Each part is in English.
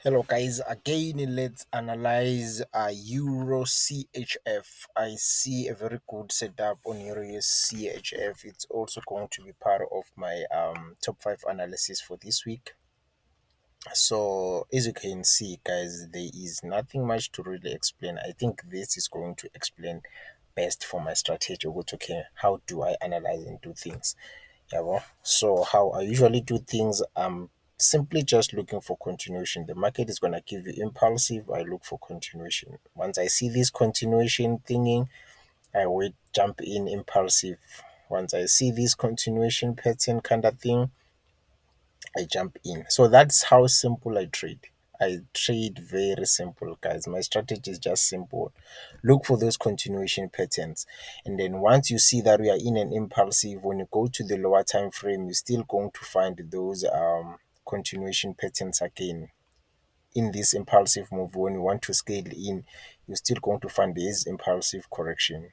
Hello guys, again let's analyze Euro CHF. I see a very good setup on Euro CHF. It's also going to be part of my top 5 analysis for this week. So as you can see guys, there is nothing much to really explain. I think this is going to explain best for my strategy. Okay, how do I analyze and do things? Yeah, well, so how I usually do things, simply just looking for continuation. The market is gonna give you impulsive. I look for continuation. Once I see this continuation thingy, I wait, jump in impulsive. Once I see this continuation pattern kind of thing, I jump in. So that's how simple I trade. I trade very simple, guys. My strategy is just simple. Look for those continuation patterns. And then once you see that we are in an impulsive, when you go to the lower time frame, you're still going to find those continuation patterns again. In this impulsive move, when you want to scale in, you're still going to find this impulsive correction.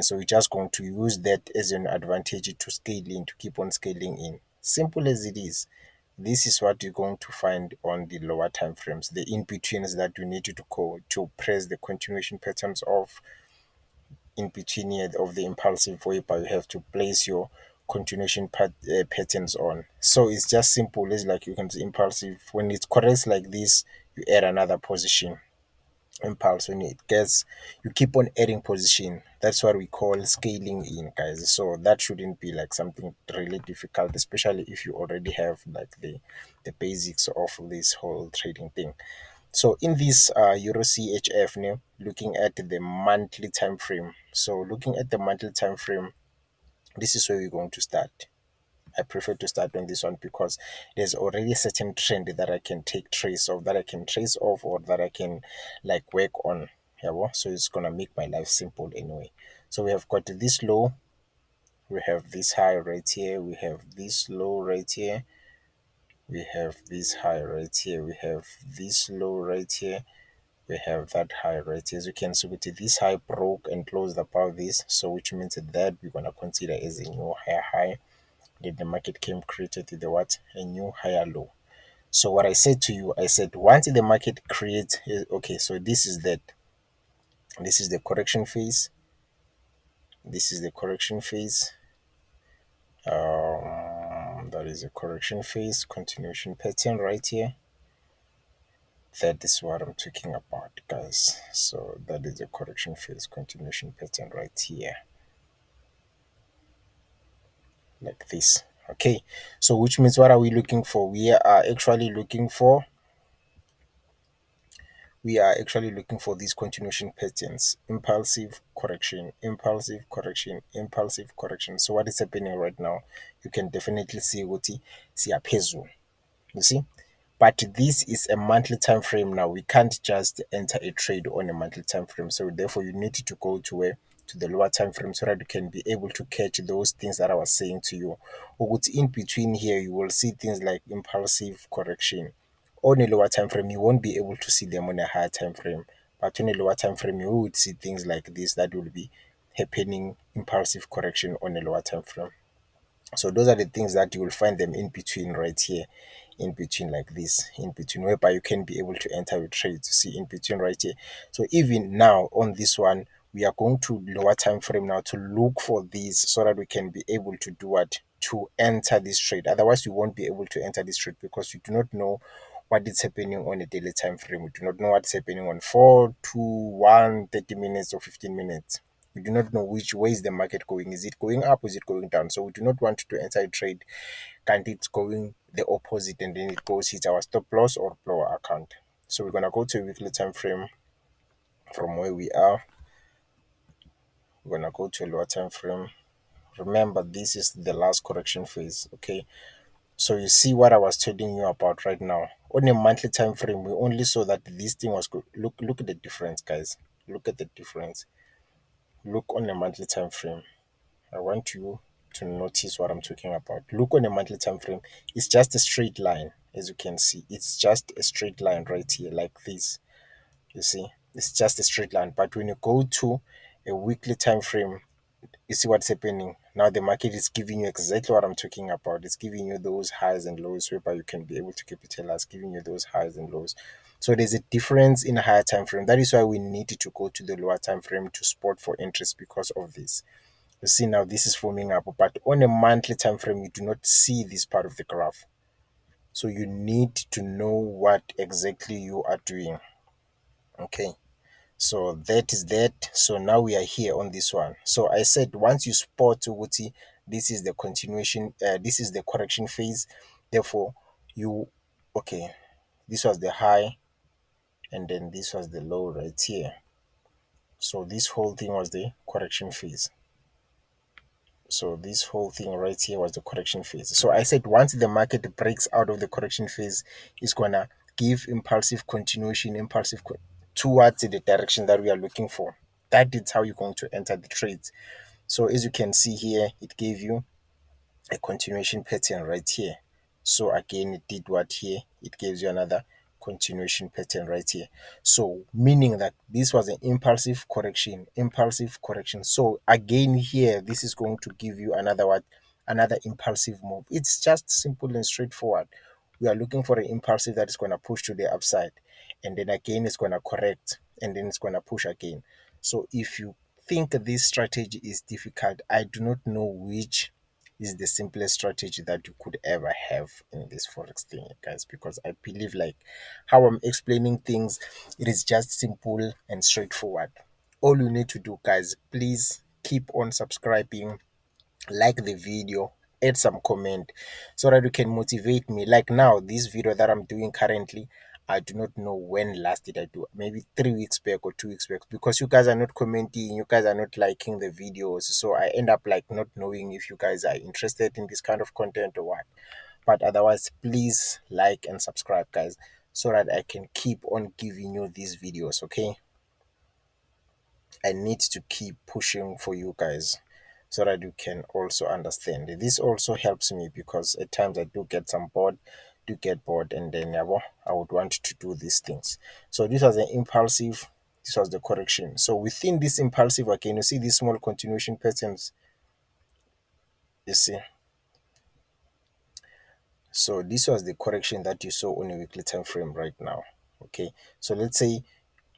So we're just going to use that as an advantage to scale in, to keep on scaling in. Simple as it is. This is what you're going to find on the lower time frames, the in-betweens that you need to go to press the continuation patterns of in between here of the impulsive whereby you have to place your continuation patterns on. So it's just simple. It's like you can see impulsive. When it corrects like this, you add another position impulse. When it gets, you keep on adding position. That's what we call scaling in, guys. So that shouldn't be like something really difficult, especially if you already have like the basics of this whole trading thing. So in this Euro CHF now, looking at the monthly time frame. So looking at the monthly time frame, this is where we're going to start. I prefer to start on this one because there's already a certain trend that I can take trace of, that I can trace off, or that I can like work on. Yeah, well, so it's gonna make my life simple anyway. So we have got this low, we have this high right here, we have this low right here, we have this high right here, we have this low right here, we have that high right here. As you can see, with this high broke and closed above this, so which means that we're gonna consider as a new higher high. Then the market came created the what, a new higher low. So what I said to you, I said once the market creates, okay, so this is that, this is the correction phase, this is the correction phase, that is a correction phase, continuation pattern right here. That is what I'm talking about, guys. So that is the correction phase, continuation pattern right here, like this. Okay, so which means what are we looking for? We are actually looking for these continuation patterns: impulsive correction, impulsive correction. So what is happening right now? You can definitely see what siyaphezulu. You see, but this is a monthly time frame now. We can't just enter a trade on a monthly time frame. So therefore, you need to go to where, to the lower time frame, so that you can be able to catch those things that I was saying to you. Or what's in between here, you will see things like impulsive correction. On a lower time frame, you won't be able to see them on a higher time frame. But on a lower time frame, you would see things like this that will be happening, impulsive correction on a lower time frame. So those are the things that you will find them in between right here, in between like this, in between, whereby you can be able to enter your trade to see in between right here. So even now on this one, we are going to lower time frame now to look for these, so that we can be able to do what, to enter this trade. Otherwise you won't be able to enter this trade because you do not know what is happening on a daily time frame. We do not know what's happening on 4, 2, 1, 30 minutes or 15 minutes. We do not know which way is the market going. Is it going up or is it going down? So we do not want to enter a trade and it's going the opposite, and then it goes hit our stop loss or blow our account. So we're gonna go to a weekly time frame from where we are. We're gonna go to a lower time frame. Remember, this is the last correction phase. Okay. So you see what I was telling you about right now. On a monthly time frame, we only saw that this thing was good. Look at the difference, guys. Look at the difference. Look on a monthly time frame. I want you to notice what I'm talking about. Look on a monthly time frame. It's just a straight line, as you can see. It's just a straight line right here, like this. You see, it's just a straight line. But when you go to a weekly time frame, You see what's happening now? The market is giving you exactly what I'm talking about. It's giving you those highs and lows whereby you can be able to capitalize, giving you those highs and lows. So there's a difference in a higher time frame. That is why we need to go to the lower time frame to spot for interest because of this. You see now this is forming up, but on a monthly time frame, you do not see this part of the graph. So you need to know what exactly you are doing. Okay. So that is that. So now we are here on this one. So I said once you spot Uguti, this is the continuation, this is the correction phase. Therefore, you okay, this was the high and then this was the low right here. So this whole thing was the correction phase. So this whole thing right here was the correction phase. So I said once the market breaks out of the correction phase, it's gonna give impulsive continuation, towards the direction that we are looking for. That is how you're going to enter the trades. So as you can see here, it gave you a continuation pattern right here. So again, it did what here? It gives you another continuation pattern right here. So meaning that this was an impulsive correction, impulsive correction. So again here, this is going to give you another what? Another impulsive move. It's just simple and straightforward. We are looking for an impulsive that is going to push to the upside, and then again it's going to correct, and then it's going to push again. So if you think this strategy is difficult, I do not know which is the simplest strategy that you could ever have in this forex thing, guys, because I believe like how I'm explaining things, it is just simple and straightforward. All you need to do, guys, please keep on subscribing, like the video, add some comment so that you can motivate me. Like now, this video that I'm doing currently, I do not know when last did I do, maybe 3 weeks back or 2 weeks back, because you guys are not commenting, you guys are not liking the videos, so I end up like not knowing if you guys are interested in this kind of content or what. But otherwise, please like and subscribe, guys, so that I can keep on giving you these videos. Okay, I need to keep pushing for you guys so that you can also understand. This also helps me because at times I do get some bored, do get bored, and then I would want to do these things. So this was an impulsive, this was the correction. So within this impulsive again, you see these small continuation patterns. You see. So this was the correction that you saw on a weekly time frame right now. Okay. So let's say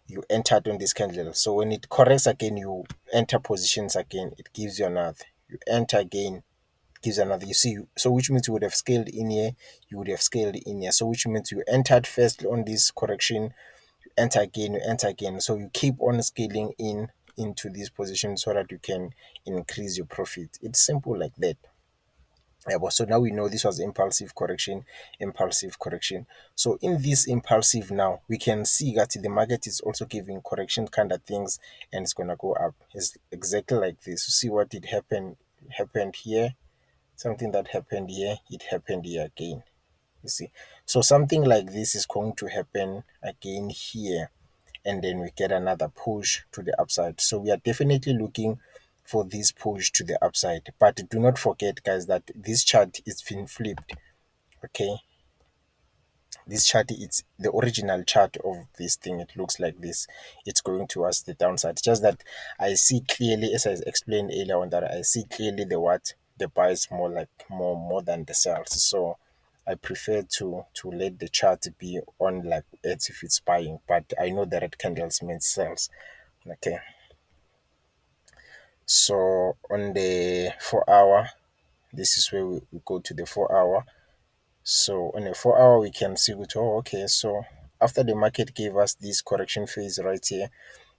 you entered on this candle. So when it corrects again, you enter positions again, it gives you another. You enter again, gives another. You see, so which means you would have scaled in here, you would have scaled in here. So which means you entered first on this correction, you enter again, you enter again. So you keep on scaling in into this position so that you can increase your profit. It's simple like that. Yeah, but so now we know this was impulsive correction, impulsive correction. So in this impulsive now, we can see that the market is also giving correction kind of things, and it's gonna go up. It's exactly like this. You see what did happen? Happened here. Something that happened here. It happened here again. You see. So something like this is going to happen again here, and then we get another push to the upside. So we are definitely looking for this push to the upside. But do not forget, guys, that this chart is been flipped. Okay, this chart is the original chart of this thing. It looks like this. It's going towards the downside. Just that I see clearly, as I explained earlier on, that I see clearly the what the buy is more like more than the sales. So I prefer to let the chart be on like as if it's buying, but I know the red candles means sales. Okay. So on the 4 hour, this is where we go to the 4 hour. So on a 4 hour, we can see with okay. So after the market gave us this correction phase right here,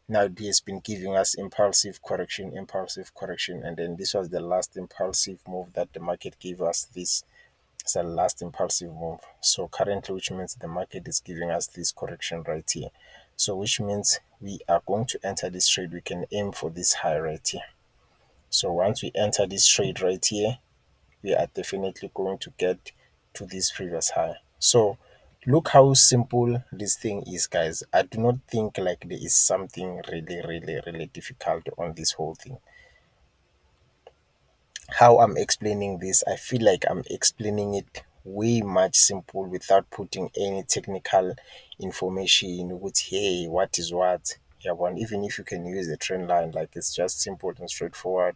now it has been giving us impulsive correction, and then this was the last impulsive move that the market gave us. This is the last impulsive move. So currently, which means the market is giving us this correction right here. So which means we are going to enter this trade. We can aim for this high right here. So once we enter this trade right here, we are definitely going to get to this previous high. So look how simple this thing is, guys. I do not think like there is something really difficult on this whole thing. How I'm explaining this, I feel like I'm explaining it way much simple without putting any technical information with hey what is what. Yeah, one even if you can use the trend line, like it's just simple and straightforward.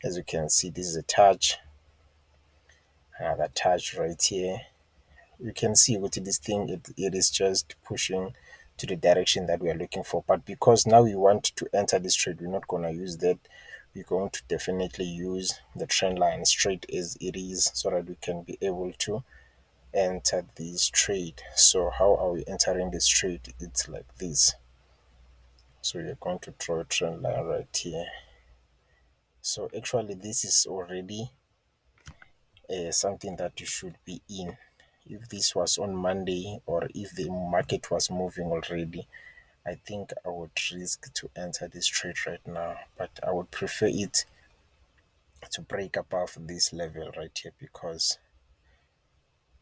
As you can see, this is a touch, another touch right here. You can see with this thing, it is just pushing to the direction that we are looking for. But because now we want to enter this trade, we're not going to use that. We're going to definitely use the trend line straight as it is, so that we can be able to enter this trade. So how are we entering this trade? It's like this. So we're going to draw a trend line right here. So actually this is already something that you should be in. If this was on Monday, or if the market was moving already, I think I would risk to enter this trade right now. But I would prefer it to break above this level right here, because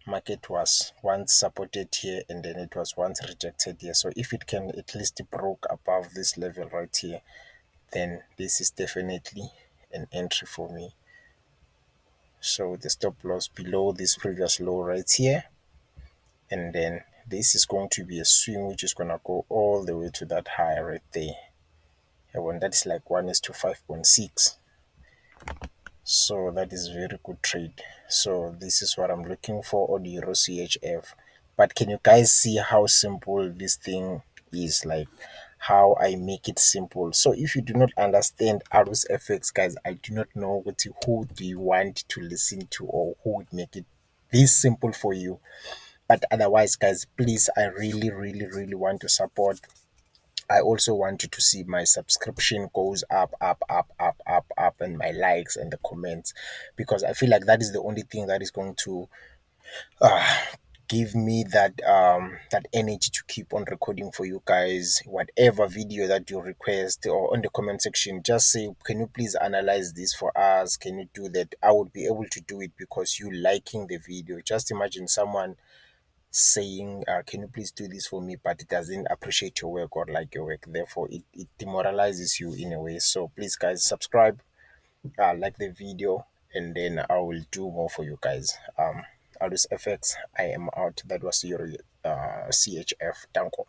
market was once supported here and then it was once rejected here. So if it can at least broke above this level right here, then this is definitely an entry for me. So the stop loss below this previous low right here, and then this is going to be a swing which is going to go all the way to that high right there. And when that's like 1 is to 5.6, so that is very good trade. So this is what I'm looking for on EURCHF. But can you guys see how simple this thing is? Like how I make it simple. So if you do not understand Arrows FX, guys, I do not know who do you want to listen to, or who would make it this simple for you. But otherwise, guys, please, I really, really, really want to support. I also want you to see my subscription goes up, up, up, up, up, up, and my likes and the comments, because I feel like that is the only thing that is going to give me that energy to keep on recording for you guys. Whatever video that you request, or on the comment section, just say, can you please analyze this for us? Can you do that? I would be able to do it because you liking the video. Just imagine someone saying, can you please do this for me, but it doesn't appreciate your work or like your work. Therefore it demoralizes you in a way. So please, guys, subscribe, like the video, and then I will do more for you guys. Aldous FX, I am out. That was your CHF. Danko.